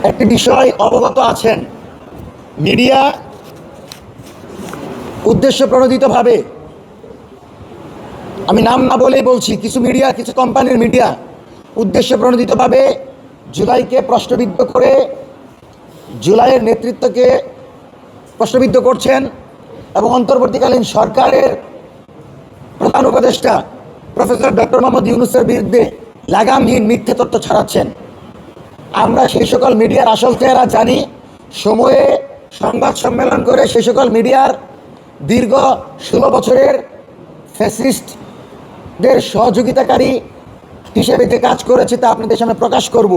একটি বিষয় অবগত আছেন, মিডিয়া উদ্দেশ্য প্রণোদিতভাবে, আমি নাম না বলেই বলছি, কিছু মিডিয়া, কিছু কোম্পানির মিডিয়া উদ্দেশ্য প্রণোদিতভাবে জুলাইকে প্রশ্নবিদ্ধ করে, জুলাইয়ের নেতৃত্বকে প্রশ্নবিদ্ধ করছেন এবং অন্তর্বর্তীকালীন সরকারের প্রধান উপদেষ্টা প্রফেসর ডক্টর মোহাম্মদ ইউনূসের বিরুদ্ধে লাগামহীন মিথ্যে তথ্য ছড়াচ্ছেন। আমরা সেই সকল মিডিয়ার আসল চেহারা জানি। সময়ে সংবাদ সম্মেলন করে সেই সকল মিডিয়ার দীর্ঘ 16 বছরের ফ্যাসিস্টদের সহযোগিতাকারী হিসেবে যে কাজ করেছে তা আপনাদের সামনে প্রকাশ করব।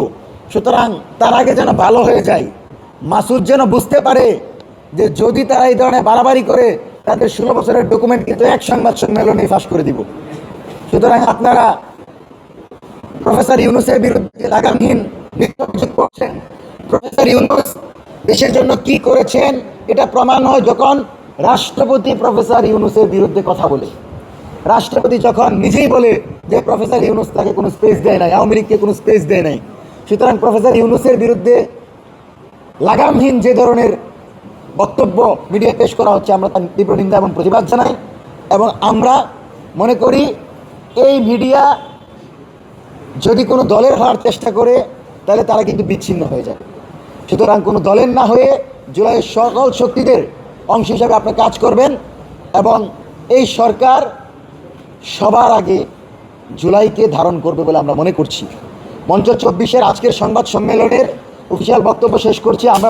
সুতরাং তার আগে যেন ভালো হয়ে যায়, মাসুদ যেন বুঝতে পারে যে যদি তারা এই ধরনের বাড়াবাড়ি করে তাদের 16 বছরের ডকুমেন্ট কিন্তু এক সংবাদ সম্মেলনে ফাঁস করে দিব। সুতরাং আপনারা প্রফেসর ইউনূসের বিরুদ্ধে লাগামহীন মিথ্যা অভিযোগ করছেন। প্রফেসর ইউনূস দেশের জন্য কি করেছেন এটা প্রমাণ হয় যখন রাষ্ট্রপতি প্রফেসর ইউনূসের বিরুদ্ধে কথা বলে। রাষ্ট্রপতি যখন নিজেই বলে যে প্রফেসর ইউনূস তাকে কোনো স্পেস দেয় নাই, আওয়ামী লীগকে কোনো স্পেস দেয় নাই। সুতরাং প্রফেসর ইউনূসের বিরুদ্ধে লাগামহীন যে ধরনের বক্তব্য মিডিয়া পেশ করা হচ্ছে, আমরা তার তীব্র নিন্দা এবং প্রতিবাদ জানাই। এবং আমরা মনে করি এই মিডিয়া যদি কোনো দলের হওয়ার চেষ্টা করে তাহলে তারা কিন্তু বিচ্ছিন্ন হয়ে যায়। সুতরাং কোনো দলের না হয়ে জুলাইয়ের সকল শক্তিদের অংশ হিসাবে আপনি কাজ করবেন এবং এই সরকার সবার আগে জুলাইকে ধারণ করবে বলে আমরা মনে করছি। মঞ্চ 24-এর আজকের সংবাদ সম্মেলনের অফিসিয়াল বক্তব্য শেষ করছি। আমরা